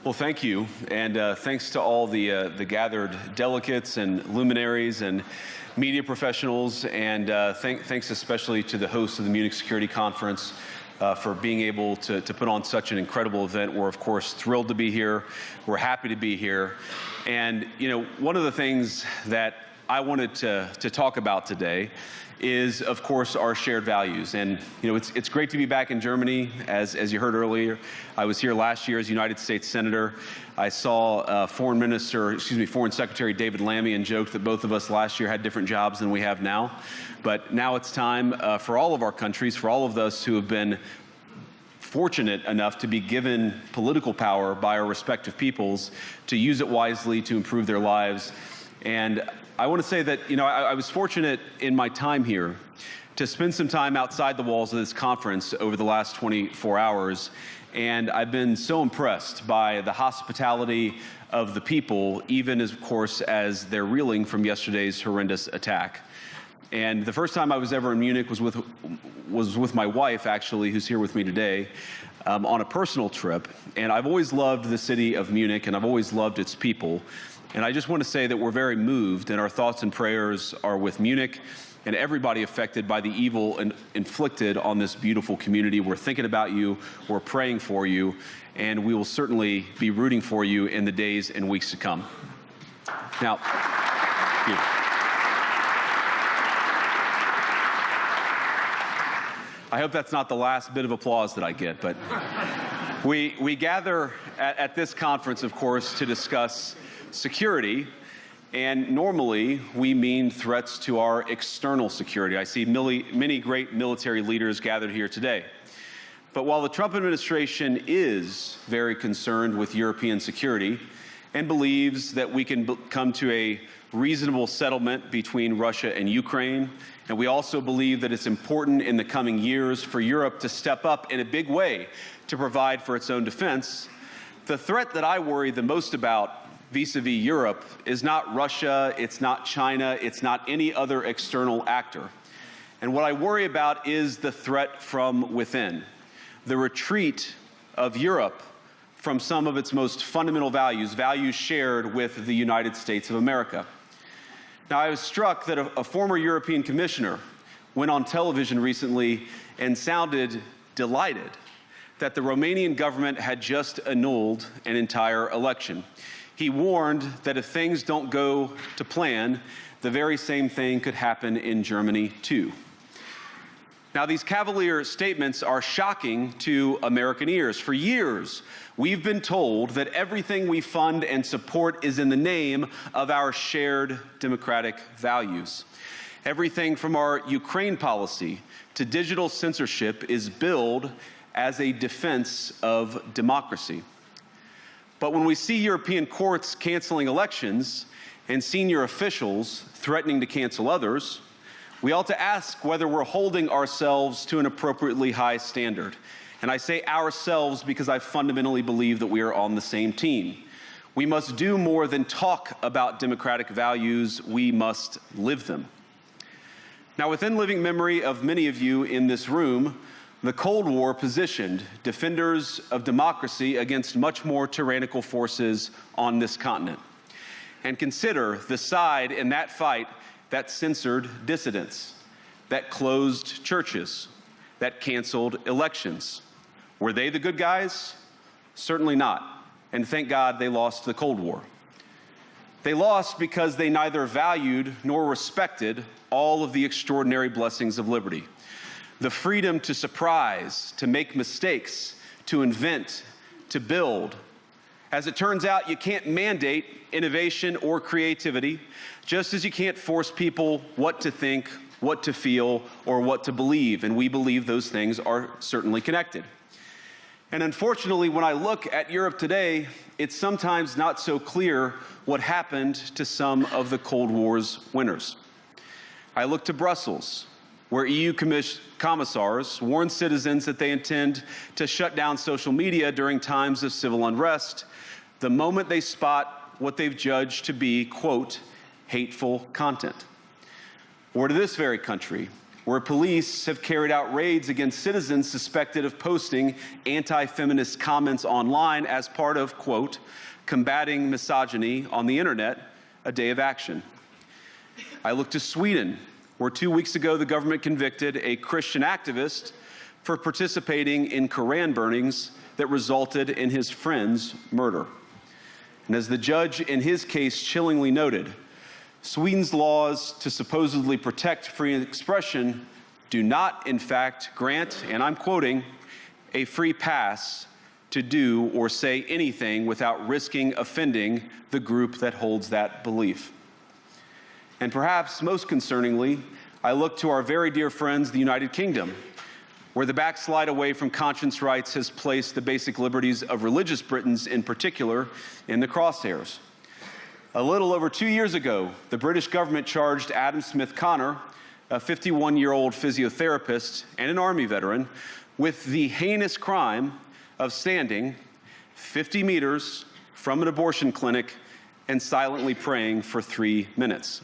Well, thank you, and thanks to all the gathered delegates and luminaries and media professionals, and thanks especially to the hosts of the Munich Security Conference for being able to put on such an incredible event. We're, of course, thrilled to be here. We're happy to be here. And, you know, one of the things that I wanted to talk about today is, of course, our shared values. And, you know, it's great to be back in Germany. As you heard earlier, I was here last year as United States Senator. I saw Foreign Secretary David Lammy and joked that both of us last year had different jobs than we have now. But now it's time for all of our countries, for all of us who have been fortunate enough to be given political power by our respective peoples, to use it wisely to improve their lives. And I want to say that, you know, I was fortunate in my time here to spend some time outside the walls of this conference over the last 24 hours, and I've been so impressed by the hospitality of the people, even as, of course, as they're reeling from yesterday's horrendous attack. And the first time I was ever in Munich was with my wife, actually, who's here with me today, on a personal trip. And I've always loved the city of Munich, and I've always loved its people. And I just want to say that we're very moved, and our thoughts and prayers are with Munich and everybody affected by the evil inflicted on this beautiful community. We're thinking about you, we're praying for you, and we will certainly be rooting for you in the days and weeks to come. Now, thank you. I hope that's not the last bit of applause that I get, but we gather at this conference, of course, to discuss security, and normally we mean threats to our external security. I see many great military leaders gathered here today. But while the Trump administration is very concerned with European security and believes that we can come to a reasonable settlement between Russia and Ukraine, and we also believe that it's important in the coming years for Europe to step up in a big way to provide for its own defense, the threat that I worry the most about vis-a-vis Europe is not Russia, it's not China, it's not any other external actor. And what I worry about is the threat from within, the retreat of Europe from some of its most fundamental values shared with the United States of America. Now, I was struck that a former European commissioner went on television recently and sounded delighted that the Romanian government had just annulled an entire election. He warned that if things don't go to plan, the very same thing could happen in Germany too. Now, these cavalier statements are shocking to American ears. For years, we've been told that everything we fund and support is in the name of our shared democratic values. Everything from our Ukraine policy to digital censorship is billed as a defense of democracy. But when we see European courts canceling elections and senior officials threatening to cancel others, we ought to ask whether we're holding ourselves to an appropriately high standard. And I say ourselves because I fundamentally believe that we are on the same team. We must do more than talk about democratic values, we must live them. Now, within living memory of many of you in this room, the Cold War positioned defenders of democracy against much more tyrannical forces on this continent. And consider the side in that fight that censored dissidents, that closed churches, that canceled elections. Were they the good guys? Certainly not. And thank God they lost the Cold War. They lost because they neither valued nor respected all of the extraordinary blessings of liberty. The freedom to surprise, to make mistakes, to invent, to build. As it turns out, you can't mandate innovation or creativity, just as you can't force people what to think, what to feel, or what to believe. And we believe those things are certainly connected. And unfortunately, when I look at Europe today, it's sometimes not so clear what happened to some of the Cold War's winners. I look to Brussels, where EU commissars warn citizens that they intend to shut down social media during times of civil unrest the moment they spot what they've judged to be, quote, hateful content. Or to this very country, where police have carried out raids against citizens suspected of posting anti-feminist comments online as part of, quote, combating misogyny on the internet, a day of action. I look to Sweden, where 2 weeks ago the government convicted a Christian activist for participating in Koran burnings that resulted in his friend's murder. And as the judge in his case chillingly noted, Sweden's laws to supposedly protect free expression do not, in fact, grant, and I'm quoting, a free pass to do or say anything without risking offending the group that holds that belief. And perhaps most concerningly, I look to our very dear friends, the United Kingdom, where the backslide away from conscience rights has placed the basic liberties of religious Britons in particular in the crosshairs. A little over 2 years ago, the British government charged Adam Smith Connor, a 51-year-old physiotherapist and an Army veteran, with the heinous crime of standing 50 meters from an abortion clinic and silently praying for 3 minutes.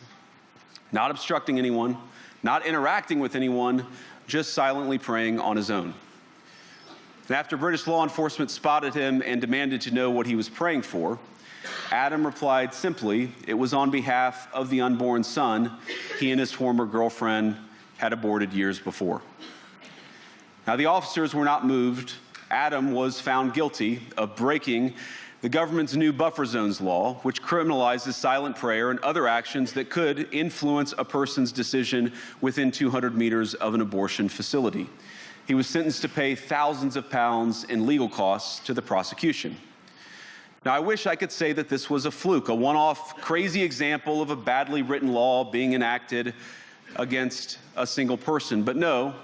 Not obstructing anyone, not interacting with anyone, just silently praying on his own. And after British law enforcement spotted him and demanded to know what he was praying for, Adam replied simply, it was on behalf of the unborn son he and his former girlfriend had aborted years before. Now, the officers were not moved. Adam was found guilty of breaking the government's new buffer zones law, which criminalizes silent prayer and other actions that could influence a person's decision within 200 meters of an abortion facility. He was sentenced to pay thousands of pounds in legal costs to the prosecution. Now, I wish I could say that this was a fluke, a one-off crazy example of a badly written law being enacted against a single person. But no,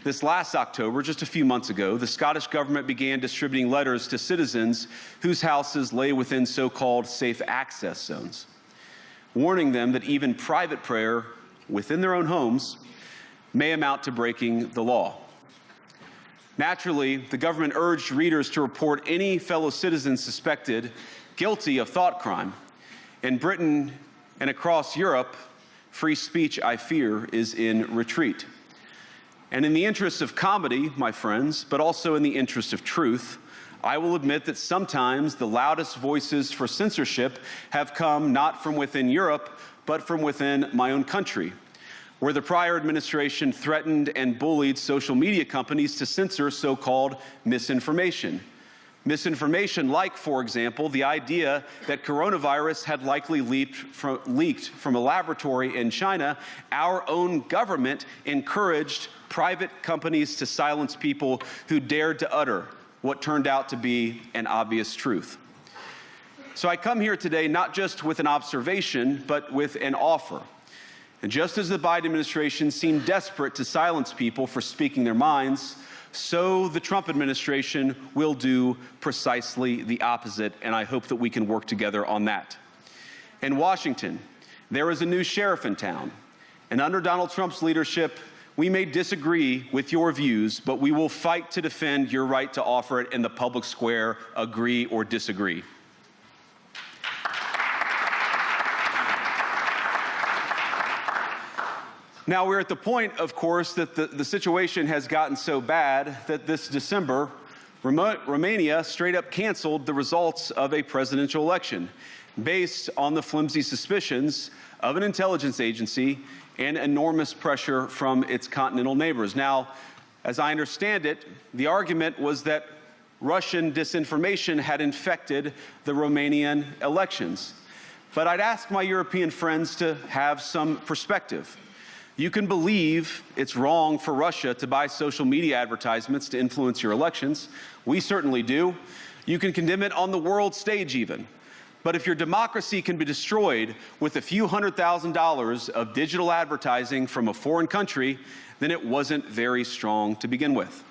this last October, just a few months ago, the Scottish government began distributing letters to citizens whose houses lay within so-called safe access zones, warning them that even private prayer within their own homes may amount to breaking the law. Naturally, the government urged readers to report any fellow citizens suspected guilty of thought crime. In Britain and across Europe, free speech, I fear, is in retreat. And in the interest of comedy, my friends, but also in the interest of truth, I will admit that sometimes the loudest voices for censorship have come not from within Europe, but from within my own country, where the prior administration threatened and bullied social media companies to censor so-called misinformation. Misinformation like, for example, the idea that coronavirus had likely leaked from a laboratory in China. Our own government encouraged private companies to silence people who dared to utter what turned out to be an obvious truth. So I come here today not just with an observation, but with an offer. And just as the Biden administration seemed desperate to silence people for speaking their minds, so the Trump administration will do precisely the opposite, and I hope that we can work together on that. In Washington, there is a new sheriff in town, and under Donald Trump's leadership, we may disagree with your views, but we will fight to defend your right to offer it in the public square, agree or disagree. Now, we're at the point, of course, that the situation has gotten so bad that this December, Romania straight up canceled the results of a presidential election based on the flimsy suspicions of an intelligence agency and enormous pressure from its continental neighbors. Now, as I understand it, the argument was that Russian disinformation had infected the Romanian elections. But I'd ask my European friends to have some perspective. You can believe it's wrong for Russia to buy social media advertisements to influence your elections. We certainly do. You can condemn it on the world stage even. But if your democracy can be destroyed with a few $100,000 of digital advertising from a foreign country, then it wasn't very strong to begin with.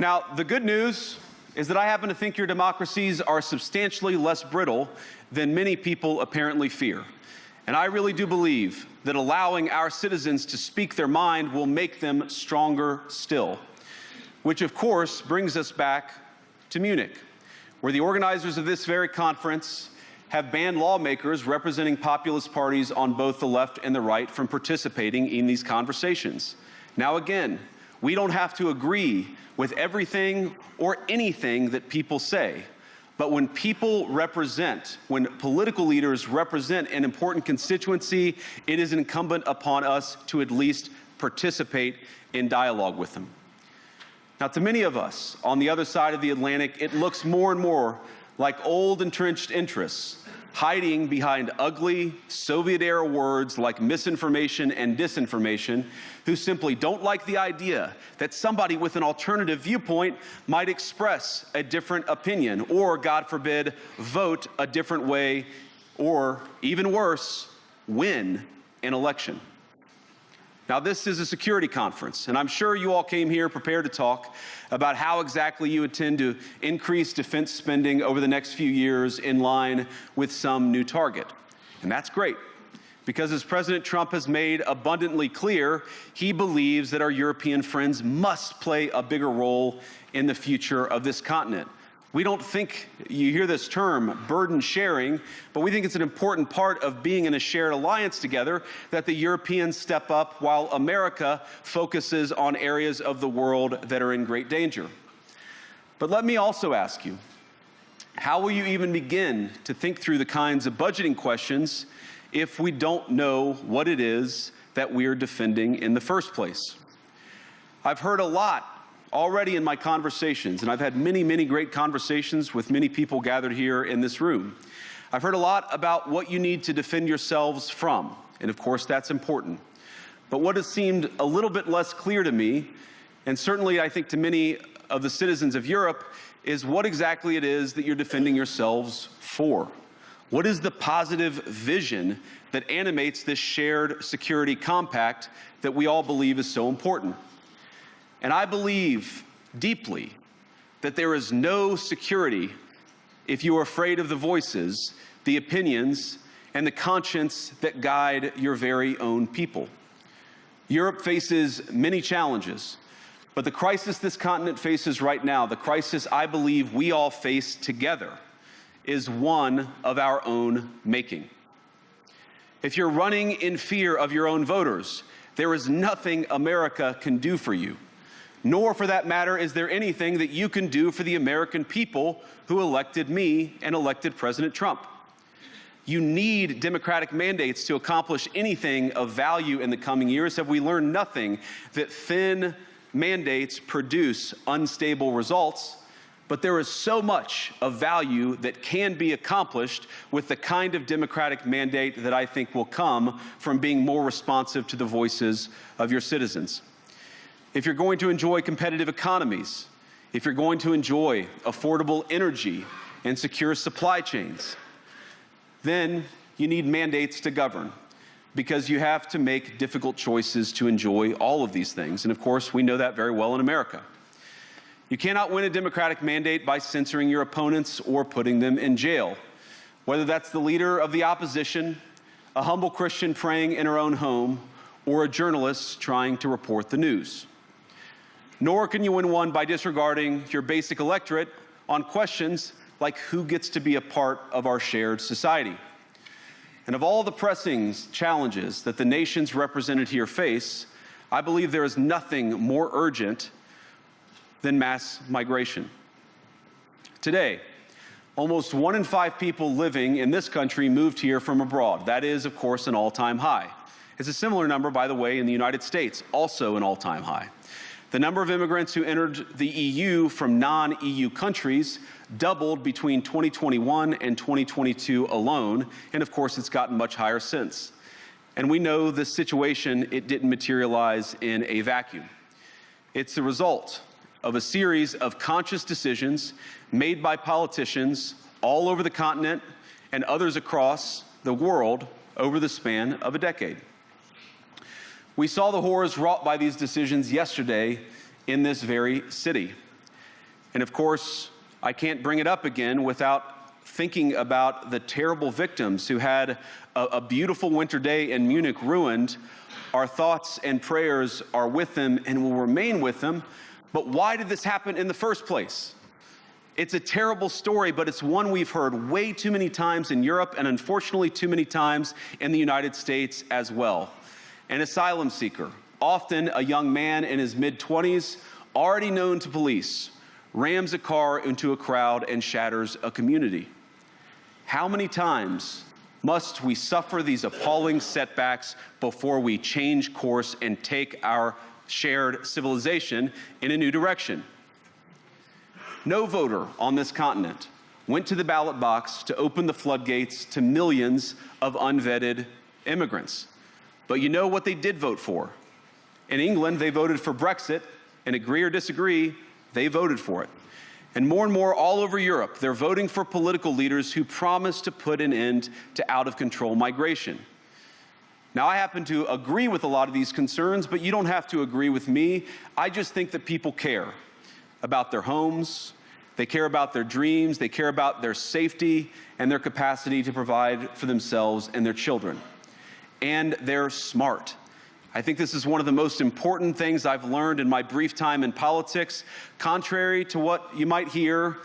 Now, the good news is that I happen to think your democracies are substantially less brittle than many people apparently fear. And I really do believe that allowing our citizens to speak their mind will make them stronger still. Which, of course, brings us back to Munich, where the organizers of this very conference have banned lawmakers representing populist parties on both the left and the right from participating in these conversations. Now again, we don't have to agree with everything or anything that people say. But when when political leaders represent an important constituency, it is incumbent upon us to at least participate in dialogue with them. Now, to many of us on the other side of the Atlantic, it looks more and more like old entrenched interests hiding behind ugly Soviet-era words like misinformation and disinformation, who simply don't like the idea that somebody with an alternative viewpoint might express a different opinion or, God forbid, vote a different way or, even worse, win an election. Now, this is a security conference, and I'm sure you all came here prepared to talk about how exactly you intend to increase defense spending over the next few years in line with some new target. And that's great, because as President Trump has made abundantly clear, he believes that our European friends must play a bigger role in the future of this continent. We don't think, you hear this term, burden sharing, but we think it's an important part of being in a shared alliance together that the Europeans step up while America focuses on areas of the world that are in great danger. But let me also ask you, how will you even begin to think through the kinds of budgeting questions if we don't know what it is that we're defending in the first place? I've heard a lot already in my conversations, and I've had many, many great conversations with many people gathered here in this room. I've heard a lot about what you need to defend yourselves from, and of course that's important. But what has seemed a little bit less clear to me, and certainly I think to many of the citizens of Europe, is what exactly it is that you're defending yourselves for. What is the positive vision that animates this shared security compact that we all believe is so important? And I believe deeply that there is no security if you are afraid of the voices, the opinions, and the conscience that guide your very own people. Europe faces many challenges, but the crisis this continent faces right now, the crisis I believe we all face together, is one of our own making. If you're running in fear of your own voters, there is nothing America can do for you. Nor, for that matter, is there anything that you can do for the American people who elected me and elected President Trump. You need democratic mandates to accomplish anything of value in the coming years. Have we learned nothing that thin mandates produce unstable results? But there is so much of value that can be accomplished with the kind of democratic mandate that I think will come from being more responsive to the voices of your citizens. If you're going to enjoy competitive economies, if you're going to enjoy affordable energy and secure supply chains, then you need mandates to govern, because you have to make difficult choices to enjoy all of these things. And of course, we know that very well in America. You cannot win a democratic mandate by censoring your opponents or putting them in jail, whether that's the leader of the opposition, a humble Christian praying in her own home, or a journalist trying to report the news. Nor can you win one by disregarding your basic electorate on questions like who gets to be a part of our shared society. And of all the pressing challenges that the nations represented here face, I believe there is nothing more urgent than mass migration. Today, almost 1 in 5 people living in this country moved here from abroad. That is, of course, an all-time high. It's a similar number, by the way, in the United States, also an all-time high. The number of immigrants who entered the EU from non-EU countries doubled between 2021 and 2022 alone, and of course it's gotten much higher since. And we know this situation, it didn't materialize in a vacuum. It's the result of a series of conscious decisions made by politicians all over the continent and others across the world over the span of a decade. We saw the horrors wrought by these decisions yesterday in this very city. And of course, I can't bring it up again without thinking about the terrible victims who had a beautiful winter day in Munich ruined. Our thoughts and prayers are with them and will remain with them. But why did this happen in the first place? It's a terrible story, but it's one we've heard way too many times in Europe and unfortunately too many times in the United States as well. An asylum seeker, often a young man in his mid-20s, already known to police, rams a car into a crowd and shatters a community. How many times must we suffer these appalling setbacks before we change course and take our shared civilization in a new direction? No voter on this continent went to the ballot box to open the floodgates to millions of unvetted immigrants. But you know what they did vote for? In England, they voted for Brexit, and agree or disagree, they voted for it. And more all over Europe, they're voting for political leaders who promise to put an end to out-of-control migration. Now, I happen to agree with a lot of these concerns, but you don't have to agree with me. I just think that people care about their homes, they care about their dreams, they care about their safety and their capacity to provide for themselves and their children. And they're smart. I think this is one of the most important things I've learned in my brief time in politics. Contrary to what you might hear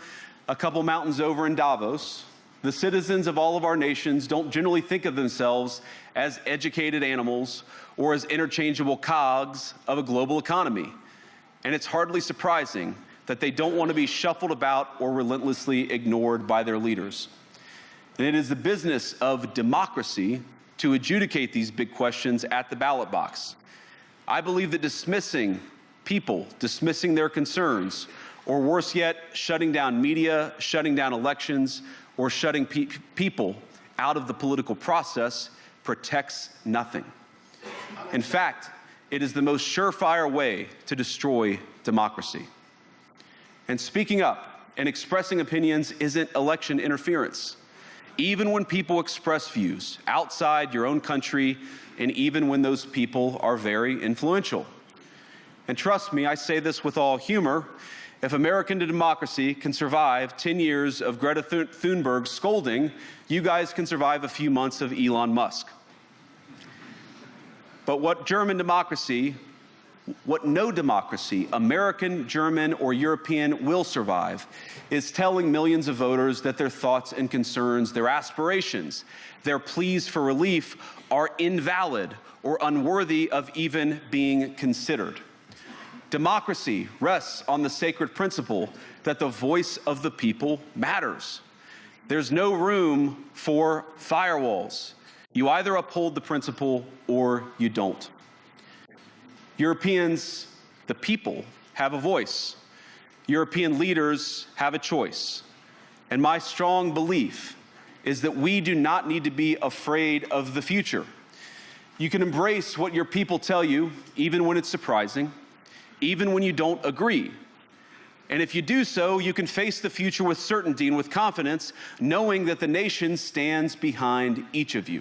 a couple mountains over in Davos, the citizens of all of our nations don't generally think of themselves as educated animals or as interchangeable cogs of a global economy. And it's hardly surprising that they don't want to be shuffled about or relentlessly ignored by their leaders. And it is the business of democracy to adjudicate these big questions at the ballot box. I believe that dismissing people, dismissing their concerns, or worse yet, shutting down media, shutting down elections, or shutting people out of the political process protects nothing. In fact, it is the most surefire way to destroy democracy. And speaking up and expressing opinions isn't election interference. Even when people express views outside your own country, and even when those people are very influential. And trust me, I say this with all humor, if American democracy can survive 10 years of Greta Thunberg scolding, you guys can survive a few months of Elon Musk. But what no democracy, American, German, or European, will survive is telling millions of voters that their thoughts and concerns, their aspirations, their pleas for relief are invalid or unworthy of even being considered. Democracy rests on the sacred principle that the voice of the people matters. There's no room for firewalls. You either uphold the principle or you don't. Europeans, the people, have a voice. European leaders have a choice. And my strong belief is that we do not need to be afraid of the future. You can embrace what your people tell you, even when it's surprising, even when you don't agree. And if you do so, you can face the future with certainty and with confidence, knowing that the nation stands behind each of you.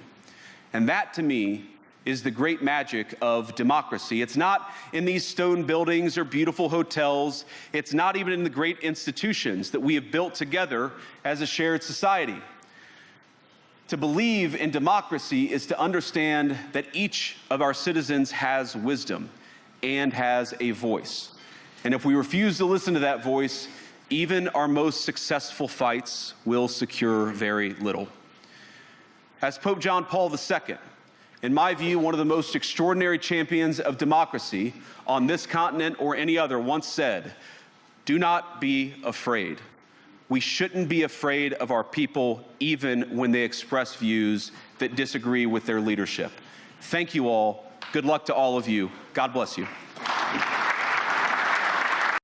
And that, to me, is the great magic of democracy. It's not in these stone buildings or beautiful hotels. It's not even in the great institutions that we have built together as a shared society. To believe in democracy is to understand that each of our citizens has wisdom and has a voice. And if we refuse to listen to that voice, even our most successful fights will secure very little. As Pope John Paul II, in my view, one of the most extraordinary champions of democracy on this continent or any other, once said, "Do not be afraid." We shouldn't be afraid of our people, even when they express views that disagree with their leadership. Thank you all. Good luck to all of you. God bless you.